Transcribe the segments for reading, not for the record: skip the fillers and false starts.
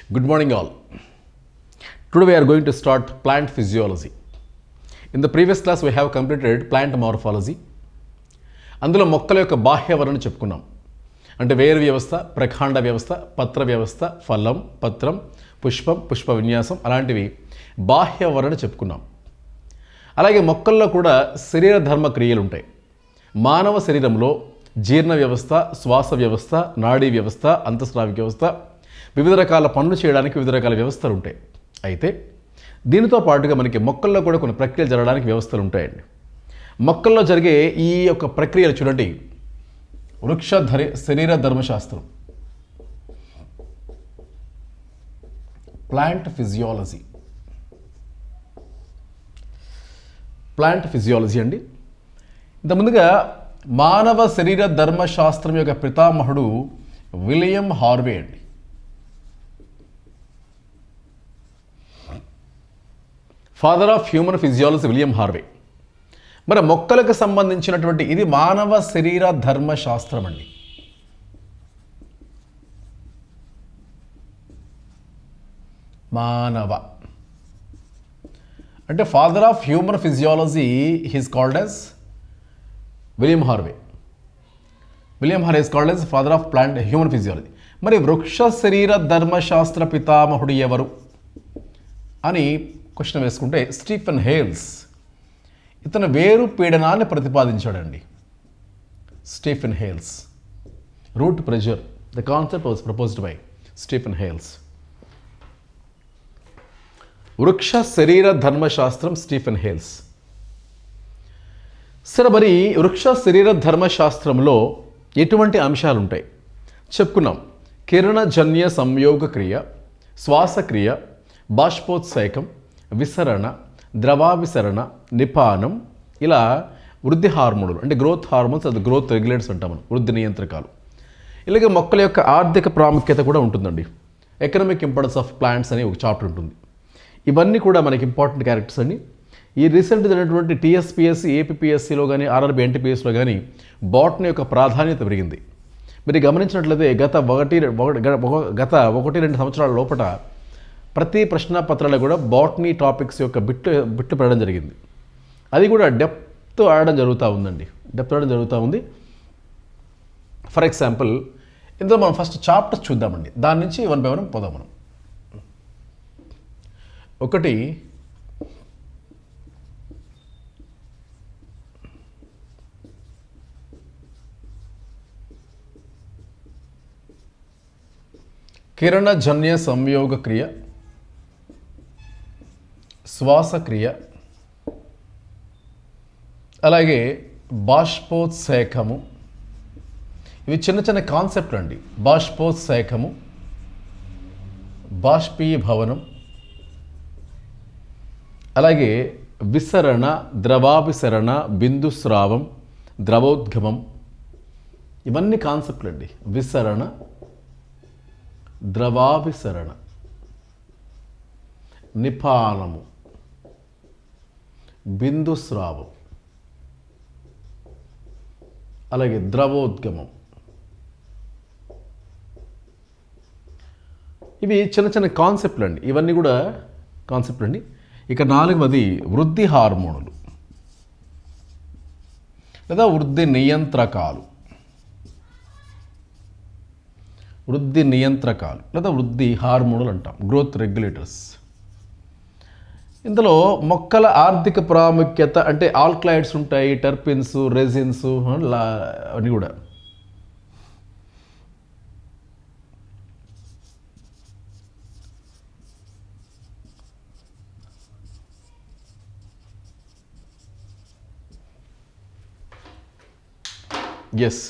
Good morning, all. Today we are going to start plant physiology. In the previous class, we have completed plant morphology. అందులో మొక్కల యొక్క బాహ్యవరణ చెప్పుకున్నాం. అంటే వేరు వ్యవస్థ, ప్రకాండ వ్యవస్థ, పత్ర వ్యవస్థ, ఫలం, పత్రం, పుష్పం, పుష్ప విన్యాసం అలాంటివి బాహ్యవరణ చెప్పుకున్నాం. అలాగే మొక్కల్లో కూడా శరీర ధర్మ క్రియలు ఉంటాయి. మానవ శరీరంలో జీర్ణ వ్యవస్థ, శ్వాస వ్యవస్థ, నాడీ వ్యవస్థ, అంతఃస్రావిక వ్యవస్థ, వివిధ రకాల పనులు చేయడానికి వివిధ రకాల వ్యవస్థలు ఉంటాయి. అయితే దీనితో పాటుగా మనకి మొక్కల్లో కూడా కొన్ని ప్రక్రియలు జరగడానికి వ్యవస్థలు ఉంటాయండి. మొక్కల్లో జరిగే ఈ యొక్క ప్రక్రియలు చూడండి, వృక్ష శరీర ధర్మశాస్త్రం, ప్లాంట్ ఫిజియాలజీ. ప్లాంట్ ఫిజియాలజీ అండి. ఇంత ముందుగా మానవ శరీర ధర్మశాస్త్రం యొక్క పితామహుడు విలియం హార్వే అండి. Father of human physiology William Harvey. మరి మొక్కలకు సంబంధించినటువంటి ఇది మానవ శరీర ధర్మశాస్త్రం అండి. మానవ అంటే father of human physiology he's called as William Harvey. William Harvey is called as father of plant human physiology. మరి వృక్ష శరీర ధర్మశాస్త్ర పితామహుడు ఎవరు అని క్వశ్చన్ వేసుకుంటే స్టీఫెన్ హేల్స్. ఇతను వేరు పీడనాన్ని ప్రతిపాదించాడండి. Stephen Hales. Root pressure, the concept was proposed by Stephen Hales. వృక్ష శరీర ధర్మశాస్త్రం స్టీఫెన్ హేల్స్. సరే, మరి వృక్ష శరీర ధర్మశాస్త్రంలో ఎటువంటి అంశాలు ఉంటాయి చెప్పుకున్నాం. కిరణజన్య సంయోగ క్రియ, శ్వాసక్రియ, బాష్పోత్సేకం, విసరణ, ద్రవాభిసరణ, నిపానం, ఇలా వృద్ధి హార్మోన్లు అంటే గ్రోత్ హార్మోన్స్, అది గ్రోత్ రెగ్యులేటర్స్ అంటాం మనం, వృద్ధి నియంత్రకాలు. ఇలాగే మొక్కల యొక్క ఆర్థిక ప్రాముఖ్యత కూడా ఉంటుందండి. ఎకనామిక్ ఇంపార్టెన్స్ ఆఫ్ ప్లాంట్స్ అనే ఒక చాప్టర్ ఉంటుంది. ఇవన్నీ కూడా మనకి ఇంపార్టెంట్ క్యారెక్టర్స్ అండి. ఈ రీసెంట్ జరిగినటువంటి టీఎస్పీఎస్సీ, ఏపీపీఎస్సీలో కానీ, ఆర్ఆర్బీ ఎన్టీపీఎస్లో కానీ బాటనీ యొక్క ప్రాధాన్యత పెరిగింది. మీరు గమనించినట్లయితే గత 1-2 సంవత్సరాల లోపల ప్రతి ప్రశ్నపత్రాలు కూడా బాటనీ టాపిక్స్ యొక్క బిట్లు పెరగడం జరిగింది. అది కూడా డెప్త్ ఆడడం జరుగుతూ ఉంది. ఫర్ ఎగ్జాంపుల్, ఇందులో మనం ఫస్ట్ చాప్టర్స్ చూద్దామండి. దాని నుంచి 1 by 1 పోదాం మనం. ఒకటి, కిరణజన్య సంయోగ క్రియ, శ్వాసక్రియ, అలాగే బాష్పోత్సేకము. ఇవి చిన్న చిన్న కాన్సెప్ట్లు అండి. బాష్పోత్సేకము, బాష్పీభవనం, అలాగే విసరణ, ద్రవాభిసరణ, బిందుస్రావం, ద్రవోద్గమం, ఇవన్నీ కాన్సెప్ట్లు అండి. విసరణ, ద్రవాభిసరణ, నిపానము, బిందుస్రావం, అలాగే ద్రవోద్గమం. ఇవి చిన్న చిన్న కాన్సెప్ట్లు అండి. ఇవన్నీ కూడా కాన్సెప్ట్లు అండి. ఇక 4వది వృద్ధి హార్మోనులు లేదా వృద్ధి నియంత్రకాలు. వృద్ధి నియంత్రకాలు లేదా వృద్ధి హార్మోనులు అంటాం, గ్రోత్ రెగ్యులేటర్స్. ఇందులో మొక్కల ఆర్థిక ప్రాముఖ్యత అంటే ఆల్కలాయిడ్స్ ఉంటాయి, టర్పిన్స్, రెజిన్స్ అని కూడా. ఎస్,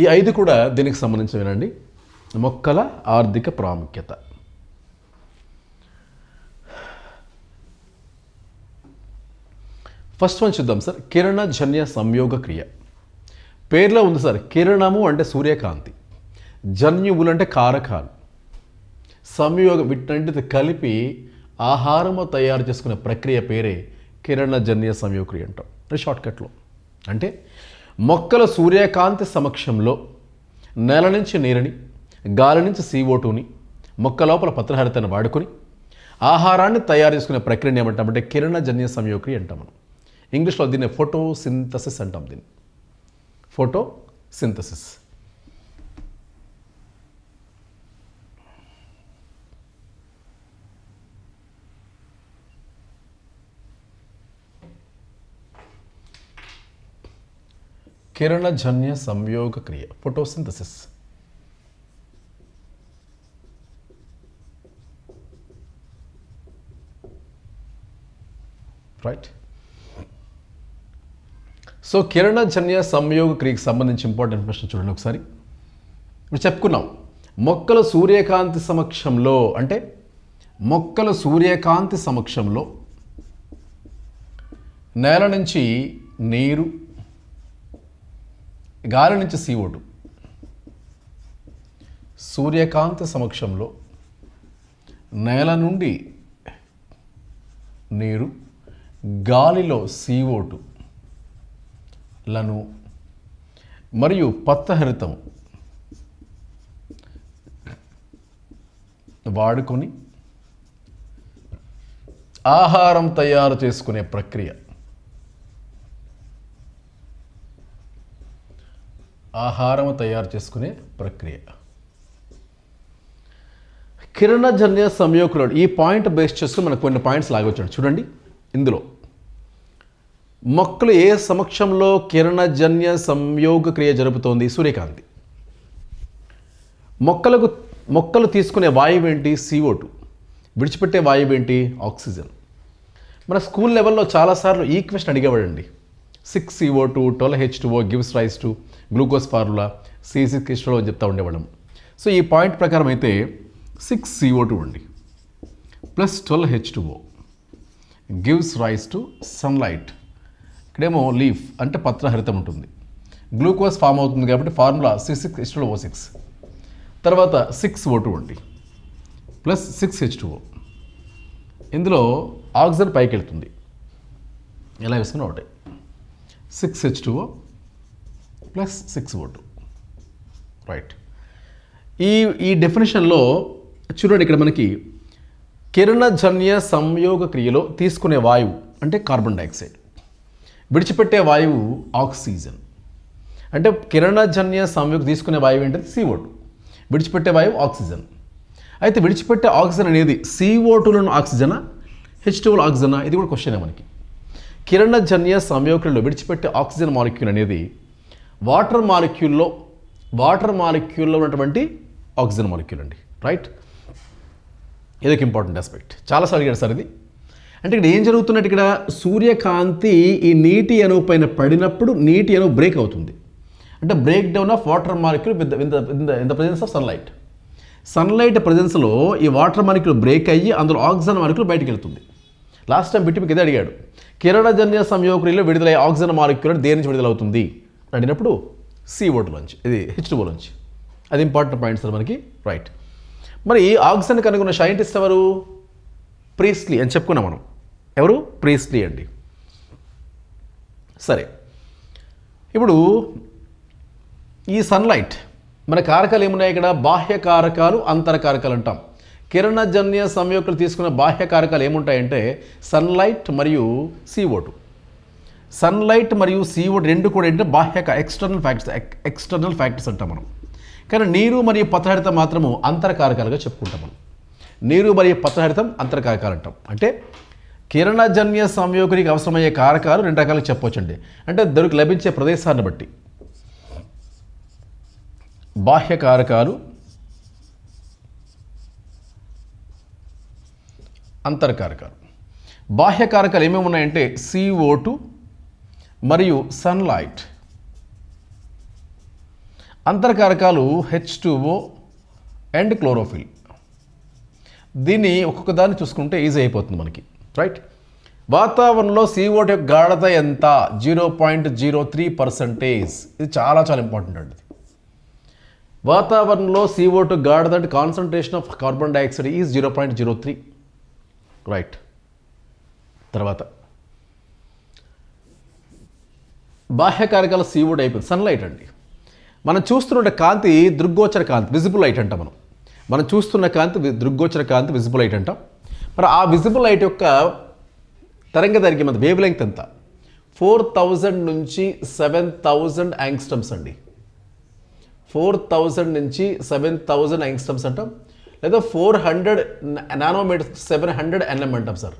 ఈ 5 కూడా దీనికి సంబంధించినవేనండి. మొక్కల ఆర్థిక ప్రాముఖ్యత. ఫస్ట్ వన్ చూద్దాం సార్. కిరణజన్య సంయోగ క్రియ. పేర్లో ఉంది సార్, కిరణము అంటే సూర్యకాంతి, జన్యువులు అంటే కారకాలు, సంయోగం వీటన్నిటితో కలిపి ఆహారము తయారు చేసుకునే ప్రక్రియ పేరే కిరణజన్య సంయోగ క్రియ అంటాం. షార్ట్కట్లో అంటే మొక్కల సూర్యకాంతి సమక్షంలో నేల నుంచి నీరుని, గాలి నుంచి CO2ని, మొక్క లోపల పత్రహరితను వాడుకొని ఆహారాన్ని తయారు చేసుకునే ప్రక్రియను ఏమంటామంటే కిరణజన్య సంయోగక్రియ అంటాం మనం. ఇంగ్లీష్లో దీన్ని ఫోటోసింథసిస్ అంటాం. దీన్ని ఫోటోసింథసిస్. కిరణజన్య సంయోగ క్రియ, ఫోటోసింథసిస్. రైట్. సో కిరణజన్య సంయోగ క్రియకి సంబంధించి ఇంపార్టెంట్ ఇన్ఫర్మేషన్ చూడండి ఒకసారి. ఇప్పుడు చెప్పుకున్నాం, మొక్కలు సూర్యకాంతి సమక్షంలో, అంటే మొక్కలు సూర్యకాంతి సమక్షంలో నేల నుంచి నీరు, గాలి నుంచి CO2, సూర్యకాంతి సమక్షంలో నేల నుండి నీరు, గాలిలో CO2 లను మరియు పత్రహరితం వాడుకొని ఆహారం తయారు చేసుకునే ప్రక్రియ, ఆహారం తయారు చేసుకునే ప్రక్రియ కిరణజన్య సంయోగక్రియ. ఈ పాయింట్ బేస్ చేసుకుని మనకు కొన్ని పాయింట్స్ లాగొచ్చాడు చూడండి. ఇందులో మొక్కలు ఏ సమక్షంలో కిరణజన్య సంయోగ క్రియ జరుపుతోంది? సూర్యకాంతి. మొక్కలు తీసుకునే వాయువు ఏంటి? CO2. విడిచిపెట్టే వాయువు ఏంటి? ఆక్సిజన్. మన స్కూల్ లెవెల్లో చాలాసార్లు ఈ క్వశ్చన్ అడిగేవాడండి. 6CO2 12H2O gives rise to glucose formula C6H12 అని చెప్తా ఉండేవాళ్ళం. సో ఈ పాయింట్ ప్రకారం అయితే 6CO2 అండి plus 12H2O gives rise to sunlight. ఇక్కడేమో లీఫ్ అంటే పత్రహరితం ఉంటుంది, గ్లూకోజ్ ఫామ్ అవుతుంది కాబట్టి ఫార్ములా C6H12O6. తర్వాత 6O2 అండి ప్లస్ 6H2O. ఇందులో ఆక్సిజన్ పైకి వెళ్తుంది, ఎలా వేసుకున్నా ఒకటే 6H2O ప్లస్ 6O2. రైట్. ఈ డెఫినేషన్లో చూడండి, ఇక్కడ మనకి కిరణజన్య సంయోగ క్రియలో తీసుకునే వాయువు అంటే కార్బన్ డైఆక్సైడ్, విడిచిపెట్టే వాయువు ఆక్సిజన్. అంటే కిరణజన్య సంయోగ తీసుకునే వాయువు ఏంటంటే CO2, విడిచిపెట్టే వాయువు ఆక్సిజన్. అయితే విడిచిపెట్టే ఆక్సిజన్ అనేది CO2లోని ఆక్సిజనా, H2O ఆక్సిజనా? ఇది కూడా క్వశ్చనే మనకి. కిరణజన్య సంయోగక్రియలో విడిచిపెట్టే ఆక్సిజన్ మాలిక్యూల్ అనేది వాటర్ మాలిక్యూల్లో ఉన్నటువంటి ఆక్సిజన్ మాలిక్యూల్ అండి. రైట్. ఇదొక ఇంపార్టెంట్ ఆస్పెక్ట్, చాలాసార్లు అడిగాడు సార్ ఇది. అంటే ఇక్కడ ఏం జరుగుతున్నట్టు, ఇక్కడ సూర్యకాంతి ఈ నీటి అణువు పైన పడినప్పుడు నీటి అణువు బ్రేక్ అవుతుంది. అంటే break down of water molecule in the presence of sunlight. Sunlight ప్రెజెన్స్లో ఈ వాటర్ మాలిక్యూల్ బ్రేక్ అయ్యి అందులో ఆక్సిజన్ మాలిక్యూల్ బయటకు వెళ్తుంది. లాస్ట్ టైం బిట్టి మీకు ఇదే అడిగాడు, కిరణజన్య సంయోగక్రియలో విడుదలయ్యే ఆక్సిజన్ మాలిక్యూల్ దేని నుంచి విడుదలవుతుంది అడిగినప్పుడు CO2 నుంచి, ఇది H2O నుంచి. అది ఇంపార్టెంట్ పాయింట్ సార్ మనకి. రైట్. మరి ఆక్సిజన్ కనుగొన్న సైంటిస్ట్ ఎవరు? ప్రీస్లీ అని చెప్పుకున్నాం మనం. ఎవరు? ప్రీస్లీ అండి. సరే, ఇప్పుడు ఈ సన్లైట్ మన కారకాలు ఏమున్నాయి ఇక్కడ? బాహ్య కారకాలు, అంతర కారకాలు అంటాం. కిరణజన్య సంయోగక్రియలు తీసుకున్న బాహ్య కారకాలు ఏముంటాయంటే సన్లైట్ మరియు CO2. సన్లైట్ మరియు CO2 రెండు కూడా ఏంటంటే బాహ్య ఎక్స్టర్నల్ ఫ్యాక్టర్స్ అంటాం మనం. కానీ నీరు మరియు పత్రహరితం మాత్రము అంతరకారకాలుగా చెప్పుకుంటాం మనం. నీరు మరియు పత్రహరితం అంతరకారకాలు అంటాం. అంటే కిరణజన్య సంయోగక్రియకి అవసరమయ్యే కారకాలు రెండు రకాలుగా చెప్పవచ్చండి. అంటే లభించే ప్రదేశాన్ని బట్టి బాహ్య కారకాలు, అంతరకారకాలు. బాహ్య కారకాలు ఏమేమి ఉన్నాయంటే CO2 మరియు సన్లైట్. అంతరకారకాలు H2O and chlorophyll. దీన్ని ఒక్కొక్క దాన్ని చూసుకుంటే ఈజీ అయిపోతుంది మనకి. రైట్. వాతావరణంలో CO2 యొక్క గాఢత ఎంత? 0.03%. ఇది చాలా చాలా ఇంపార్టెంట్ అండి. వాతావరణంలో CO2 గాఢత అంటే concentration of carbon dioxide is 0.03. Right. తర్వాత బాహ్య కారకాల CO2 అయిపోయింది. సన్లైట్ అండి. మనం చూస్తున్న కాంతి దృగ్గోచర కాంతి, విజిబుల్ లైట్ అంటాం మనం. మనం చూస్తున్న కాంతి దృగ్గోచర కాంతి విజిబుల్ లైట్ అంటాం. మరి ఆ విజిబుల్ లైట్ యొక్క తరంగ దైర్ఘ్యం అంత వేవ్ లెంగ్త్ ఎంత? 4000 నుంచి 7000 యాంగ్స్టమ్స్ అండి. 4000 నుంచి 7000 యాంగ్స్టమ్స్ అంటాం, లేదా 400 నానోమీటర్ 700 nm అంటాం సార్.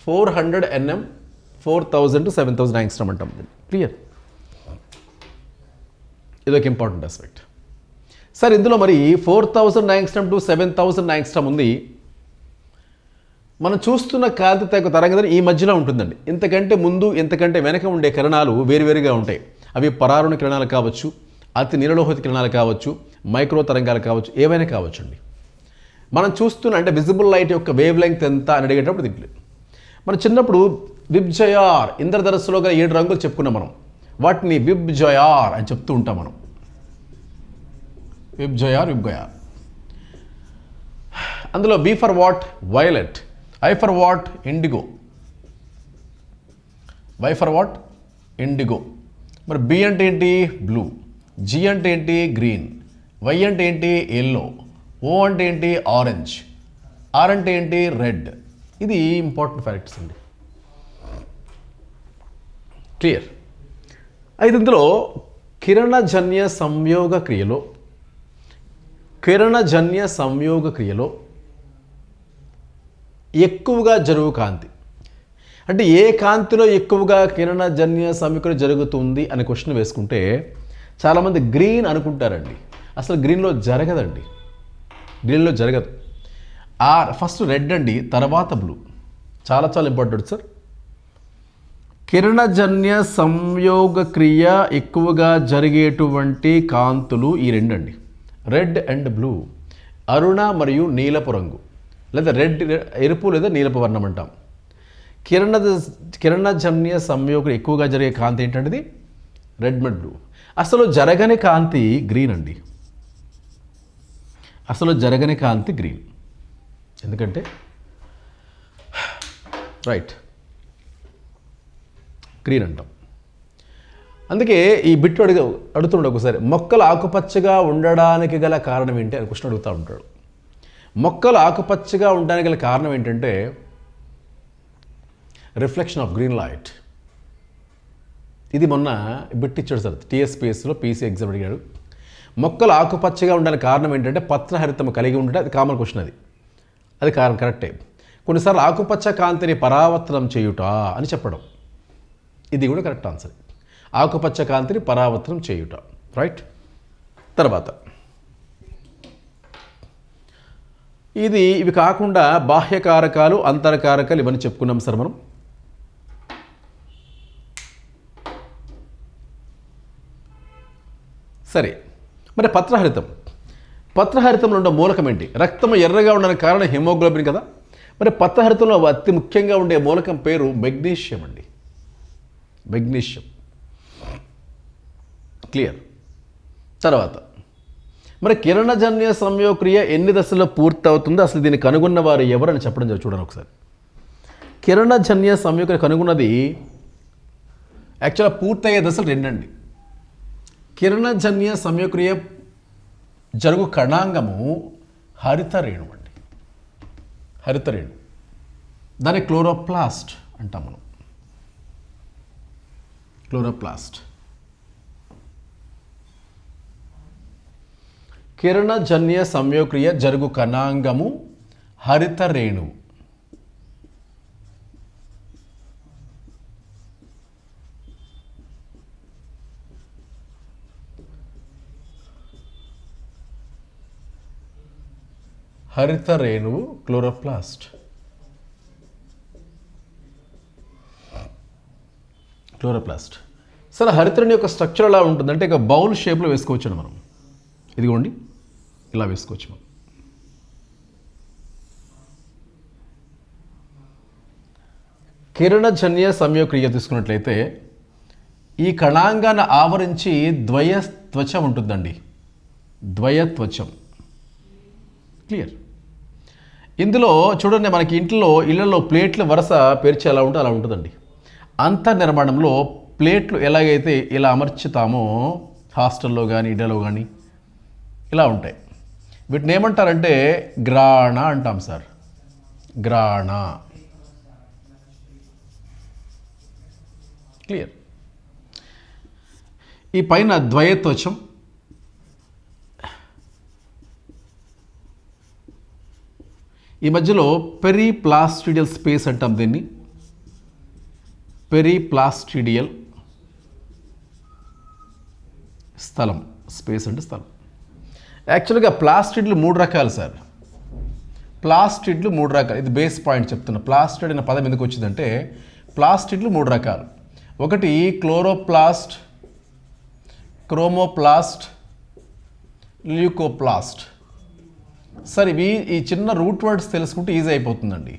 400 nm 4000 to 7000 యాంగ్స్టమ్ అంటాం. క్లియర్? ఇదొక ఇంపార్టెంట్ ఆస్పెక్ట్ సార్. ఇందులో మరి 4000 యాంగ్స్టమ్ టు 7000 యాంగ్స్టమ్ ఉంది. మనం చూస్తున్న కాంతి తరంగదైర్ఘ్యం ఈ మధ్యలో ఉంటుందండి. ఇంతకంటే ముందు ఇంతకంటే వెనక ఉండే కిరణాలు వేరువేరుగా ఉంటాయి. అవి పరారుణ కిరణాలు కావచ్చు, అతి నీలలోహిత కిరణాలు కావచ్చు, మైక్రో తరంగాలు కావచ్చు, ఏవైనా కావచ్చు అండి. మనం చూస్తున్న అంటే విజిబుల్ లైట్ యొక్క వేవ్ లెంగ్త్ ఎంత అని అడిగేటప్పుడు దీంట్లో మనం చిన్నప్పుడు విబ్జయార్ ఇంద్రధనస్సులో గల 7 రంగులు చెప్పుకున్నాం మనం. వాటిని విబ్జయార్ అని చెప్తూ ఉంటాం మనం. VIBGYOR, VIBGYOR. అందులో B for what? Violet. I for what? Indigo. Y for what? Indigo. మరి బి అంటే ఏంటి? బ్లూ. జి అంటే ఏంటి? గ్రీన్. వై అంటే ఏంటి? ఎల్లో. ఓ అంటే ఏంటి? ఆరెంజ్. ఆర్ అంటే ఏంటి? రెడ్. ఇది ఇంపార్టెంట్ ఫ్యాక్ట్స్ అండి. క్లియర్? అయితే ఇందులో కిరణజన్య సంయోగ క్రియలో ఎక్కువగా జరుగు కాంతి అంటే ఏ కాంతిలో ఎక్కువగా కిరణజన్య సంయోగం జరుగుతుంది అని క్వశ్చన్ వేసుకుంటే చాలామంది గ్రీన్ అనుకుంటారండి. అసలు గ్రీన్లో జరగదండి. గ్రీన్లో జరగదు. ఫస్ట్ రెడ్ అండి, తర్వాత బ్లూ. చాలా చాలా ఇంపార్టెంట్ సార్. కిరణజన్య సంయోగ క్రియ ఎక్కువగా జరిగేటువంటి కాంతులు ఈ రెండండి, రెడ్ అండ్ బ్లూ. అరుణ మరియు నీలపు రంగు, లేదా రెడ్ ఎరుపు లేదా నీలపు వర్ణం అంటాం. కిరణజన్య సంయోగం ఎక్కువగా జరిగే కాంతి ఏంటంటే రెడ్ అండ్ బ్లూ. అసలు జరగని కాంతి గ్రీన్ అండి. అసలు జరగని కాంతి గ్రీన్. ఎందుకంటే రైట్ గ్రీన్ అంటాం. అందుకే ఈ బిట్టు అడుగుతుండే ఒకసారి, మొక్కలు ఆకుపచ్చగా ఉండడానికి గల కారణం ఏంటి అని క్వశ్చన్ అడుగుతూ ఉంటాడు. మొక్కలు ఆకుపచ్చగా ఉండడానికి గల కారణం ఏంటంటే రిఫ్లెక్షన్ ఆఫ్ గ్రీన్ లైట్. ఇది మొన్న బిట్ ఇచ్చాడు సార్ టీఎస్పీఎస్లో పీసీ ఎగ్జామ్ అడిగాడు. మొక్కలు ఆకుపచ్చగా ఉండడానికి కారణం ఏంటంటే పత్రహరితం కలిగి ఉంటే అది కామన్ క్వశ్చన్. అది కారణం కరెక్టే. కొన్నిసార్లు ఆకుపచ్చ కాంతిని పరావర్తనం చేయుట అని చెప్పడం, ఇది కూడా కరెక్ట్ ఆన్సర్. ఆకుపచ్చ కాంతిని పరావర్తనం చేయుట, రైట్. తర్వాత ఇవి కాకుండా బాహ్యకారకాలు, అంతరకారకాలు ఇవన్నీ చెప్పుకున్నాం సార్ మనం. సరే, మరి పత్రహరితంలో ఉండే మూలకం ఏంటి? రక్తం ఎర్రగా ఉండడానికి కారణం హిమోగ్లోబిన్ కదా. మరి పత్రహరితంలో అతి ముఖ్యంగా ఉండే మూలకం పేరు మెగ్నీషియం అండి. మెగ్నీషియం. క్లియర్? తర్వాత మరి కిరణజన్య సంయోగక్రియ ఎన్ని దశల్లో పూర్తవుతుందో, అసలు దీన్ని కనుగొన్న వారు ఎవరని చెప్పడం చూడండి ఒకసారి. కిరణజన్య సంయోగక్రియ కనుగొన్నది యాక్చువల్గా పూర్తయ్యే దశలు రెండండి. కిరణజన్య సంయోగక్రియ జరుగు కణాంగము హరితరేణు అండి. హరితరేణు, దాన్ని క్లోరోప్లాస్ట్ అంటాం మనం. క్లోరోప్లాస్ట్. కిరణజన్య సంయోగక్రియ జరుగు కణాంగము హరితరేణువు. హరితరేణువు క్లోరోప్లాస్ట్. క్లోరోప్లాస్ట్. సరే, హరితరేణు యొక్క స్ట్రక్చర్ ఎలా ఉంటుందంటే ఇక బౌల్ షేప్లో వేసుకోవచ్చు మనం. ఇదిగోండి, ఇలా వేసుకోవచ్చు మనం. కిరణజన్య సంయోగక్రియ తీసుకున్నట్లయితే ఈ కణాంగాన్ని ఆవరించి ద్వయత్వచం ఉంటుందండి. ద్వయత్వచం. క్లియర్? ఇందులో చూడండి, మనకి ఇళ్లలో ప్లేట్లు వరుస పేర్చి ఎలా ఉంటే అలా ఉంటుందండి. అంతర్నిర్మాణంలో ప్లేట్లు ఎలాగైతే ఇలా అమర్చుతామో హాస్టల్లో కానీ ఇళ్లలో కానీ ఇలా ఉంటాయి. వీటిని ఏమంటారంటే గ్రాణ అంటాం సార్. గ్రాణ. క్లియర్. ఈ పైన ద్వయత్వచం, ఈ మధ్యలో పెరిప్లాస్టిడియల్ స్పేస్ అంటాం దీన్ని. పెరిప్లాస్టిడియల్ స్థలం, స్పేస్ అంటే స్థలం. యాక్చువల్గా ప్లాస్టిడ్లు 3 రకాలు సార్. ప్లాస్టిడ్లు 3 రకాలు. ఇది బేస్ పాయింట్ చెప్తున్నా. ప్లాస్టిడ్ అనే పదం ఎందుకు వచ్చిందంటే ప్లాస్టిడ్లు 3 రకాలు. ఒకటి క్లోరోప్లాస్ట్, క్రోమోప్లాస్ట్, ల్యూకోప్లాస్ట్. సరే, ఈ చిన్న రూట్ వర్డ్స్ తెలుసుకుంటే ఈజీ అయిపోతుందండి.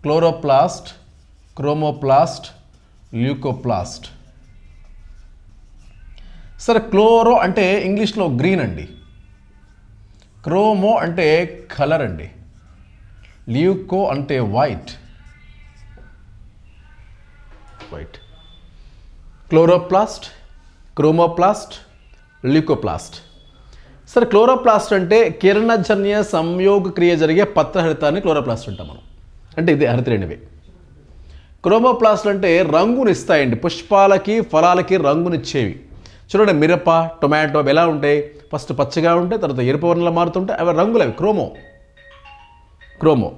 Chloroplast, chromoplast, ల్యూకోప్లాస్ట్. సరే, క్లోరో అంటే ఇంగ్లీష్లో గ్రీన్ అండి. క్రోమో అంటే కలర్ అండి. ల్యూకో అంటే వైట్. Chloroplast, chromoplast, ల్యూకోప్లాస్ట్. సరే, క్లోరోప్లాస్ట్ అంటే కిరణజన్య సంయోగ క్రియ జరిగే పత్రహరితాన్ని క్లోరోప్లాస్ట్ అంటాం మనం. అంటే ఇది హరితరేణివే. క్రోమోప్లాస్ట్లు అంటే రంగునిస్తాయండి. పుష్పాలకి ఫలాలకి రంగునిచ్చేవి. చూడండి, మిరప, టొమాటో ఎలా ఉంటాయి? ఫస్ట్ పచ్చగా ఉంటాయి, తర్వాత ఎరుపు వర్ణంలో మారుతుంటాయి. అవి రంగులు, అవి క్రోమో.